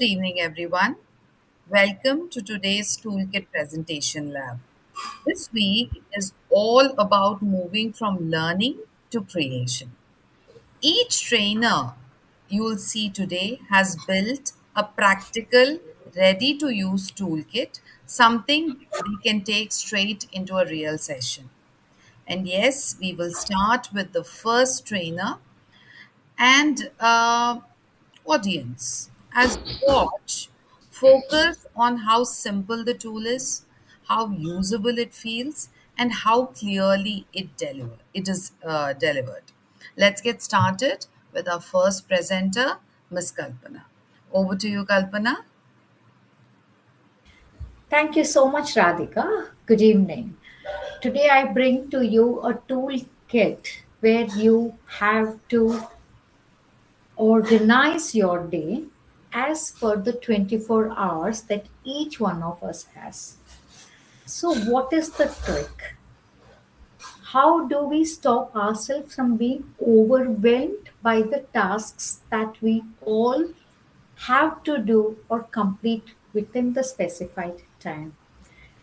Good evening, everyone. Welcome to today's Toolkit Presentation Lab. This week is all about moving from learning to creation. Each trainer you will see today has built a practical, ready to use toolkit, something they can take straight into a real session. And yes, we will start with the first trainer and audience. As you watch, focus on how simple the tool is, how usable it feels, and how clearly it is delivered. Let's get started with our first presenter, Miss Kalpana. Over to you, Kalpana. Thank you so much, Radhika. Good evening. Today I bring to you a toolkit where you have to organize your day as per the 24 hours that each one of us has. So, what is the trick? How do we stop ourselves from being overwhelmed by the tasks that we all have to do or complete within the specified time?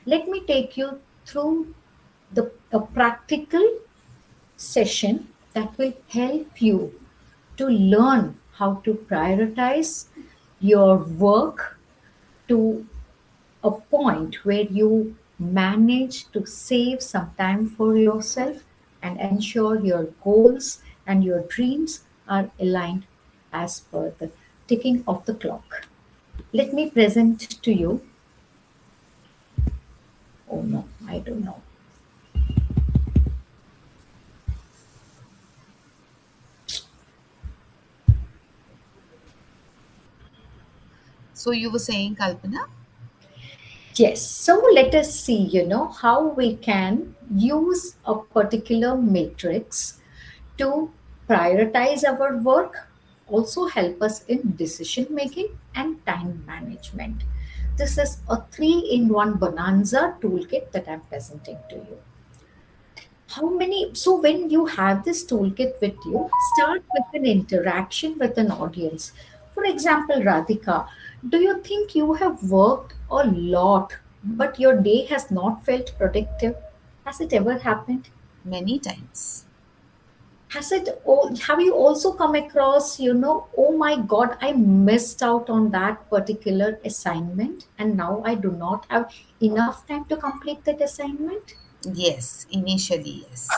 Let me take you through a practical session that will help you to learn how to prioritize your work to a point where you manage to save some time for yourself and ensure your goals and your dreams are aligned as per the ticking of the clock. Let me present to you. Oh no, I don't know. So you were saying, Kalpana? Yes, so let us see, how we can use a particular matrix to prioritize our work, also help us in decision making and time management. This is a three-in-one bonanza toolkit that I'm presenting to you. How many? So, when you have this toolkit with you, start with an interaction with an audience. For example, Radhika, do you think you have worked a lot, but your day has not felt productive? Has it ever happened? Many times. Have you also come across, oh my God, I missed out on that particular assignment and now I do not have enough time to complete that assignment? Yes, initially, yes.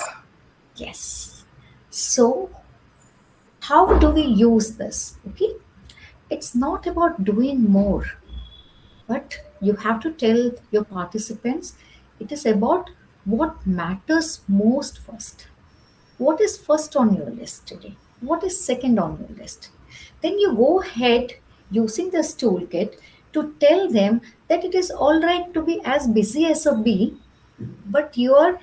Yes. So, how do we use this? Okay. It's not about doing more, but you have to tell your participants it is about what matters most first. What is first on your list today? What is second on your list? Then you go ahead using this toolkit to tell them that it is all right to be as busy as a bee, but your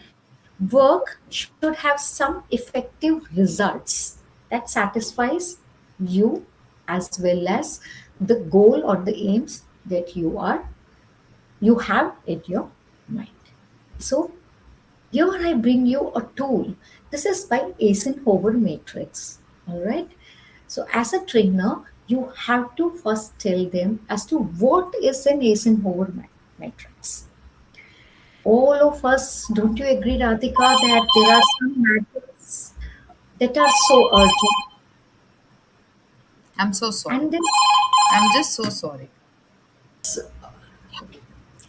work should have some effective results that satisfies you as well as the goal or the aims that you have in your mind. So here I bring you a tool. This is by Eisenhower Matrix. All right. So as a trainer, you have to first tell them as to what is an Eisenhower matrix. All of us, don't you agree, Radhika, that there are some matters that are so urgent, I'm so sorry. and then I'm just so sorry.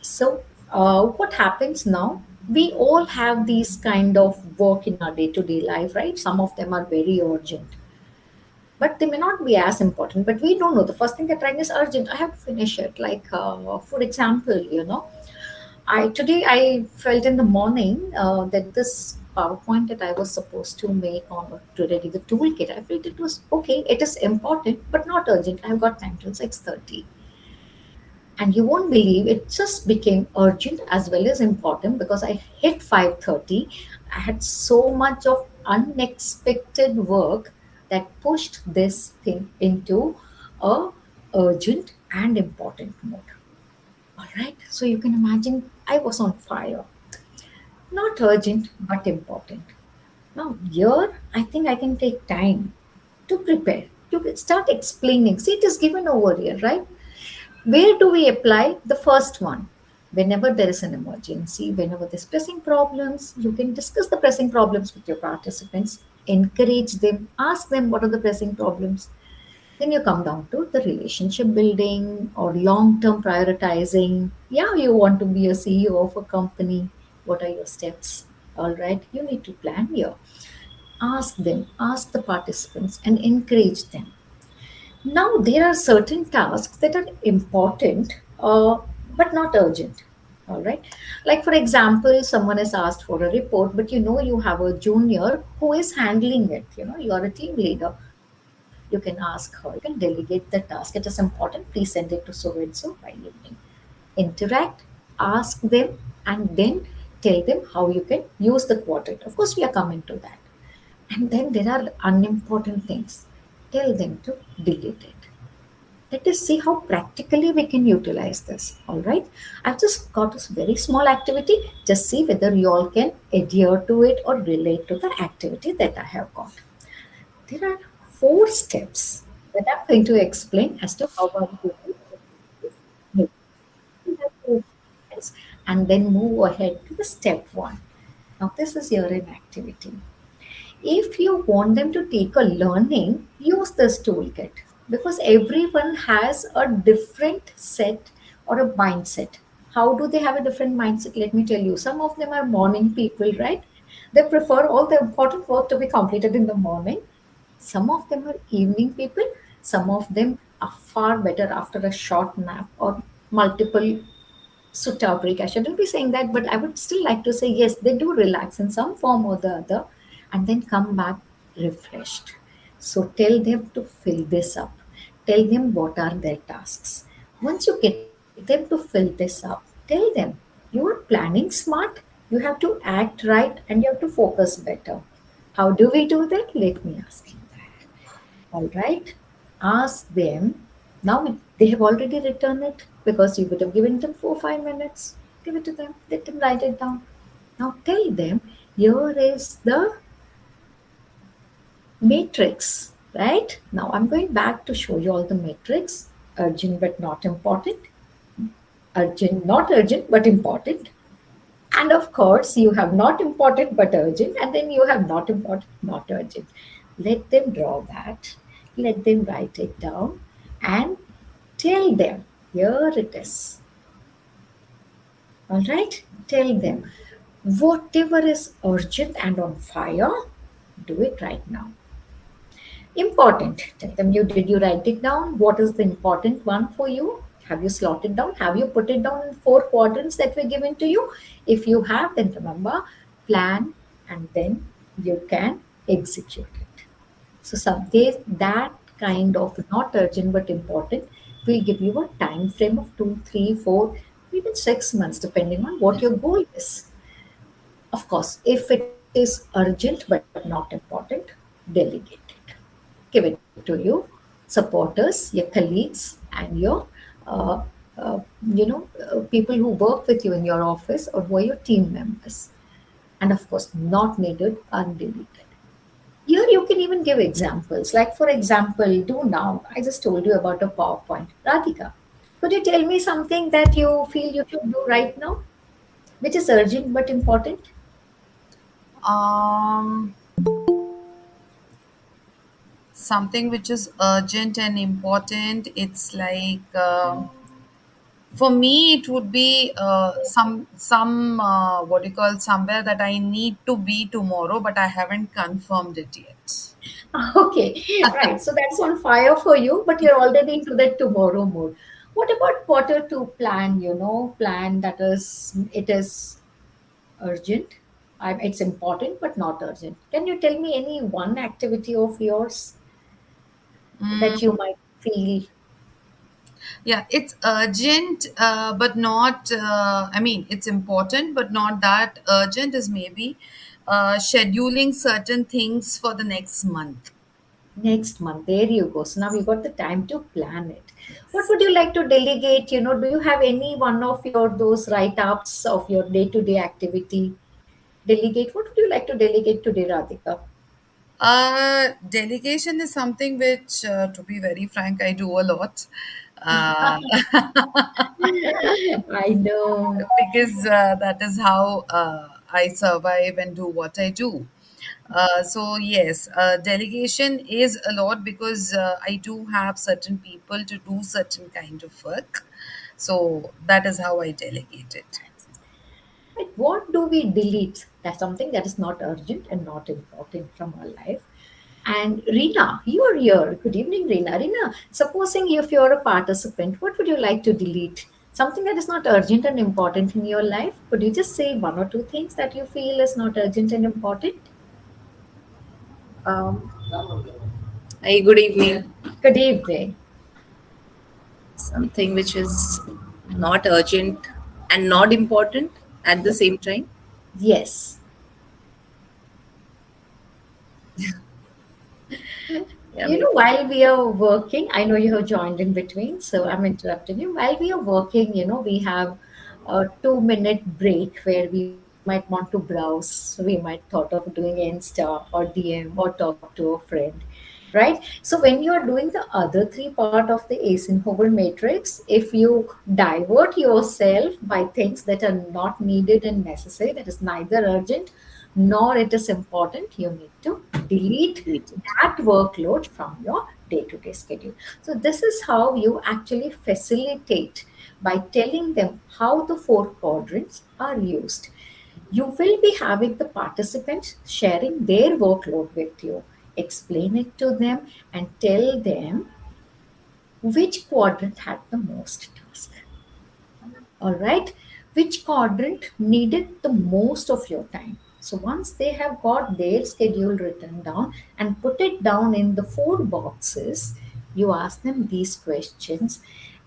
so what happens now? We all have these kind of work in our day-to-day life, right? Some of them are very urgent, but they may not be as important. But we don't know. The first thing that right is urgent. I have to finish it. Like for example, I today I felt in the morning that this PowerPoint that I was supposed to make on to ready the toolkit, I felt it was okay. It is important, but not urgent. I've got time till 6:30, and you won't believe it just became urgent as well as important because I hit 5:30. I had so much of unexpected work that pushed this thing into a urgent and important mode. All right, so you can imagine I was on fire. Not urgent, but important. Now, here, I think I can take time to prepare. You can start explaining. See, it is given over here, right? Where do we apply? The first one. Whenever there is an emergency, whenever there's pressing problems, you can discuss the pressing problems with your participants, encourage them, ask them what are the pressing problems. Then you come down to the relationship building or long term prioritizing. Yeah, you want to be a CEO of a company. What are your steps? All right, you need to plan here. Ask them, ask the participants, and encourage them. Now, there are certain tasks that are important but not urgent. All right. Like, for example, someone has asked for a report, but you know you have a junior who is handling it. You know, you are a team leader. You can ask her, you can delegate the task. It is important. Please send it to so and so by evening. Interact, ask them, and then tell them how you can use the quadrant. Of course, we are coming to that. And then there are unimportant things. Tell them to delete it. Let us see how practically we can utilize this. All right. I've just got a very small activity. Just see whether you all can adhere to it or relate to the activity that I have got. There are four steps that I'm going to explain as to how I'm going to make it, and then move ahead to the step one. Now, this is your an activity. If you want them to take a learning, use this toolkit because everyone has a different set or a mindset. How do they have a different mindset? Let me tell you. Some of them are morning people, right? They prefer all the important work to be completed in the morning. Some of them are evening people. Some of them are far better after a short nap or multiple sutta break. I shouldn't be saying that, but I would still like to say yes, they do relax in some form or the other and then come back refreshed. So tell them to fill this up. Tell them what are their tasks. Once you get them to fill this up, tell them you are planning smart, you have to act right, and you have to focus better. How do we do that? Let me ask you that. All right. Ask them. Now they have already written it because you would have given them 4 5 minutes. Give it to them. Let them write it down. Now tell them here is the matrix. Right? Now I'm going back to show you all the matrix. Urgent but not important. Urgent, not urgent but important. And of course, you have not important but urgent, and then you have not important, not urgent. Let them draw that, let them write it down, and tell them, here it is. All right? Tell them, whatever is urgent and on fire, do it right now. Important. Tell them did you write it down? What is the important one for you? Have you slotted down? Have you put it down in 4 quadrants that were given to you? If you have, then remember, plan and then you can execute it. So some days that kind of not urgent but important will give you a time frame of 2, 3, 4, even 6 months, depending on what your goal is. Of course, if it is urgent but not important, delegate it. Give it to your supporters, your colleagues, and your uh, people who work with you in your office or who are your team members. And of course, not needed, undeleted. Here you can even give examples. Like for example, do now. I just told you about a PowerPoint. Radhika, could you tell me something that you feel you should do right now, which is urgent but important? Um, Something which is urgent and important. It's like for me, it would be some what do you call, somewhere that I need to be tomorrow, but I haven't confirmed it yet. Okay, right. So that's on fire for you, but you're already into that tomorrow mode. What about quarter two plan? Plan that it is urgent. It's important, but not urgent. Can you tell me any one activity of yours Mm, that you might feel? yeah, it's urgent, but not. I mean, it's important, but not that urgent. Is maybe scheduling certain things for the next month. Next month? There you go. So now you got the time to plan it. What would you like to delegate? Do you have any one of your those write-ups of your day-to-day activity? Delegate. What would you like to delegate today, Radhika? Delegation is something which, to be very frank, I do a lot. Uh, I know. because that is how I survive and do what I do. So yes, delegation is a lot because I do have certain people to do certain kind of work. So that is how I delegate it. Like, what do we delete? That's something that is not urgent and not important from our life. And Rina, you are here. Good evening, Rina. Rina, supposing if you're a participant, what would you like to delete? Something that is not urgent and important in your life. Could you just say one or two things that you feel is not urgent and important? Um, Hi, good evening. Good evening. Something which is not urgent and not important at the same time. Yes. Yeah, You know, maybe. while we are working, I know you have joined in between, so I'm interrupting you. While we are working, we have a 2 minute break where we might want to browse. So we might thought of doing Insta or DM or talk to a friend, right? So when you are doing the other three part of the Eisenhower matrix, if you divert yourself by things that are not needed and necessary, that is neither urgent nor it is important, you need to delete Delete it. that workload from your day-to-day schedule. So this is how you actually facilitate by telling them how the four quadrants are used. You will be having the participants sharing their workload with you. Explain it to them and tell them which quadrant had the most task. All right, which quadrant needed the most of your time. So once they have got their schedule written down and put it down in the four boxes, you ask them these questions: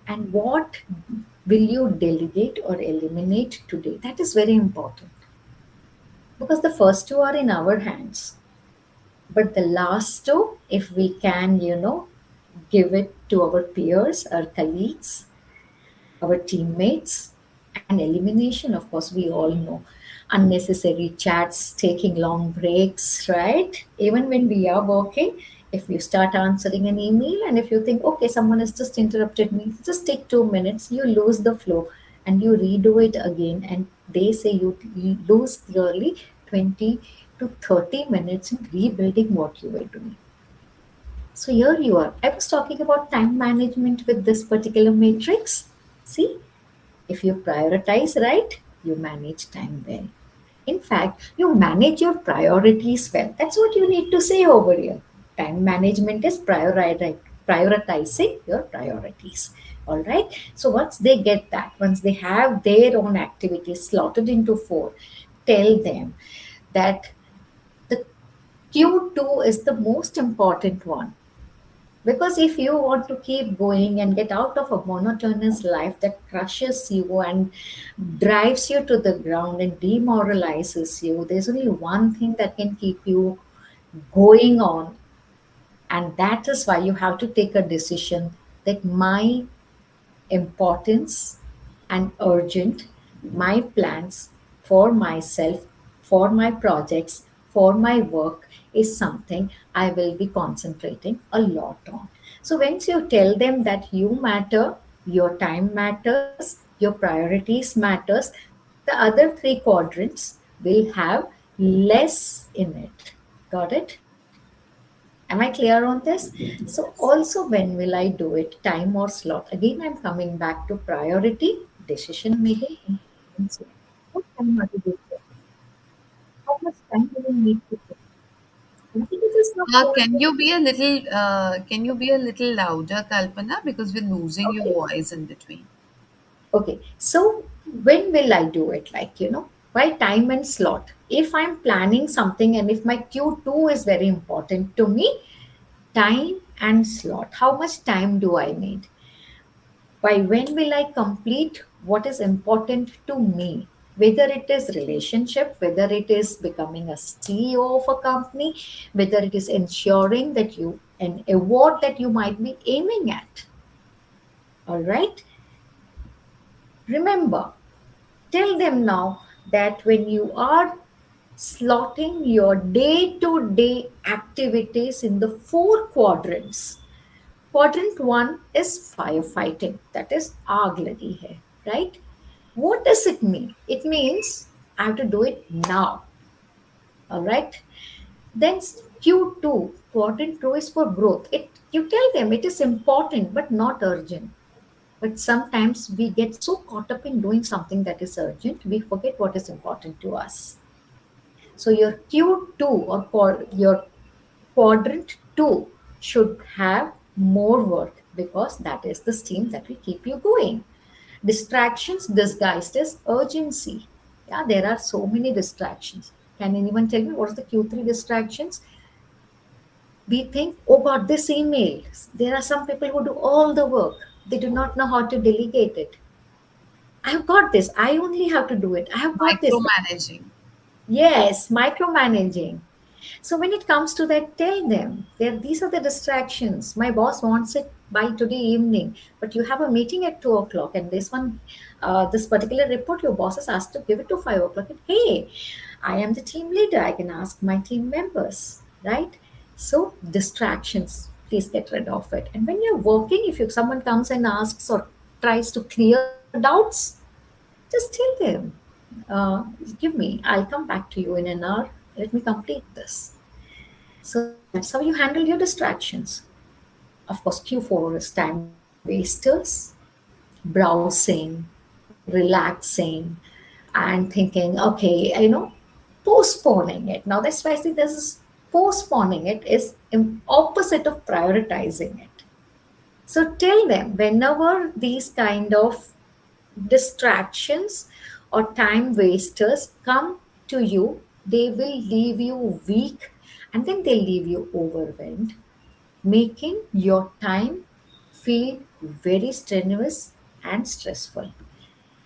and what will you delegate or eliminate today? That is very important because the first two are in our hands, but the last two, if we can, give it to our peers, our colleagues, our teammates. And elimination, of course, we all know unnecessary chats, taking long breaks, right? Even when we are working, if you start answering an email and if you think, okay, someone has just interrupted me, just take 2 minutes, you lose the flow and you redo it again. And they say you lose nearly 20 to 30 minutes in rebuilding what you were doing. So here you are. I was talking about time management with this particular matrix. See, if you prioritize right, you manage time well. In fact, you manage your priorities well. That's what you need to say over here. Time management is prioritizing your priorities. All right. So once they get that, once they have their own activities slotted into four, tell them that the Q2 is the most important one. Because if you want to keep going and get out of a monotonous life that crushes you and drives you to the ground and demoralizes you, there's only one thing that can keep you going on. And that is why you have to take a decision that my importance and urgent, my plans for myself, for my projects, for my work is something I will be concentrating a lot on. So once you tell them that you matter, your time matters, your priorities matters, the other three quadrants will have less in it. Got it? Am I clear on this? So also when will I do it? Time or slot? Again, I'm coming back to priority, decision making, and slot. What time are you doing it? How much time do you need to take? I think it is not Can you be a little louder, Kalpana, because we're losing your okay. voice in between. Okay. So when will I do it? By time and slot. If I'm planning something and if my Q2 is very important to me, time and slot. How much time do I need? By when will I complete what is important to me? Whether it is relationship, whether it is becoming a CEO of a company, whether it is ensuring that you an award that you might be aiming at. All right. Remember, tell them now that when you are slotting your day to day activities in the four quadrants, Quadrant one is firefighting, that is aag lagi hai, right? What does it mean? It means I have to do it now. All right. Then Q2, quadrant two is for growth. It you tell them it is important but not urgent. But sometimes we get so caught up in doing something that is urgent, we forget what is important to us. So your Q2 or your quadrant 2 should have more work because that is the steam that will keep you going. Distractions disguised as urgency. Yeah, there are so many distractions. Can anyone tell me what is the Q3 distractions? We think, oh God, this email. There are some people who do all the work. They do not know how to delegate it. I've got this. I only have to do it. I have got this. Micromanaging. Yes, micromanaging. So when it comes to that, tell them there these are the distractions. My boss wants it by today evening, but you have a meeting at 2 o'clock, and this particular report, your boss has asked to give it to 5 o'clock. And hey, I am the team leader. I can ask my team members, right? So distractions, please get rid of it. And when you're working, if someone comes and asks or tries to clear doubts, just tell them, give me, I'll come back to you in an hour. Let me complete this. So that's how you handle your distractions. Of course, Q4 is time wasters, browsing, relaxing, and thinking, okay, postponing it. Now, that's why I say this is postponing it is opposite of prioritizing it. So tell them whenever these kind of distractions or time wasters come to you, they will leave you weak and then they leave you overwhelmed, making your time feel very strenuous and stressful.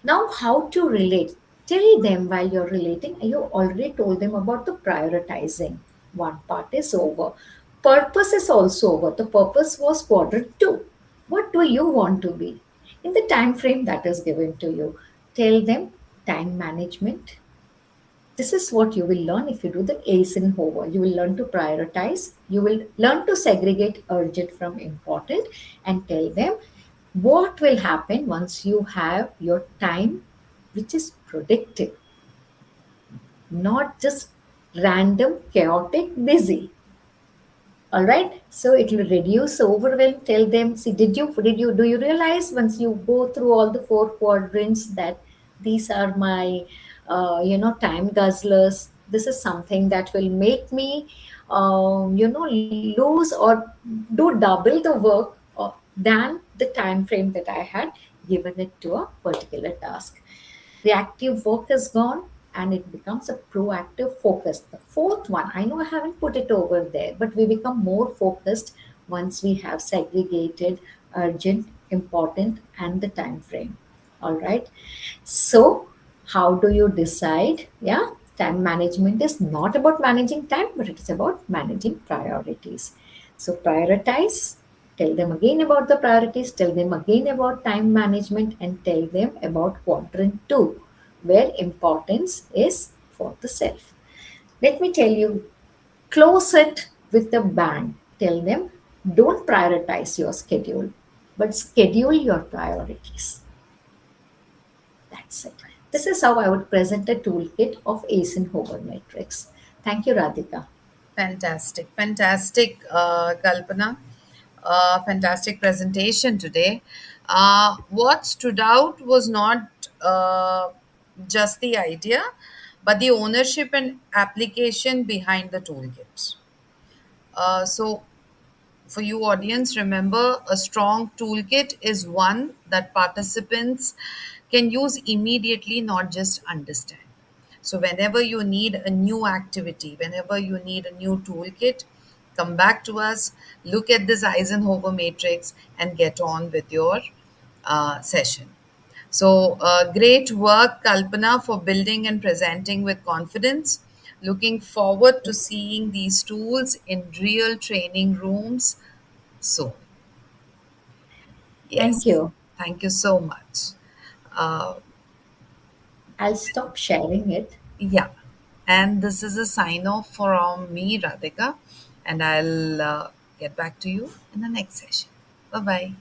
Now, how to relate? Tell them while you're relating, you already told them about the prioritizing. One part is over. Purpose is also over. The purpose was quadrant two. What do you want to be? In the time frame that is given to you, tell them time management. This is what you will learn if you do the Eisenhower. You will learn to prioritize. You will learn to segregate urgent from important and tell them what will happen once you have your time which is productive, not just random, chaotic, busy. All right. So it will reduce overwhelm. Tell them, see, do you realize once you go through all the four quadrants that these are my, time guzzlers. This is something that will make me, lose or do double the work than the time frame that I had given it to a particular task. Reactive work is gone and it becomes a proactive focus. The fourth one, I know I haven't put it over there, but we become more focused once we have segregated urgent, important, and the time frame. All right. So, how do you decide? Yeah, time management is not about managing time, but it's about managing priorities. So, prioritize, tell them again about the priorities, tell them again about time management, and tell them about quadrant two, where importance is for the self. Let me tell you, close it with a bang. Tell them, don't prioritize your schedule, but schedule your priorities. That's it. This is how I would present a toolkit of Eisenhower matrix. Thank you, Radhika. Fantastic, fantastic, Kalpana. Fantastic presentation today. What stood out was not just the idea, but the ownership and application behind the toolkit. So, for you audience, remember a strong toolkit is one that participants can use immediately, not just understand. So whenever you need a new activity, whenever you need a new toolkit, come back to us, look at this Eisenhower matrix, and get on with your session. So, great work, Kalpana, for building and presenting with confidence. Looking forward to seeing these tools in real training rooms soon. Thank Yes, you. thank you so much. Uh, I'll stop sharing it. yeah, and this is a sign off from me, Radhika, and I'll get back to you in the next session. Bye bye.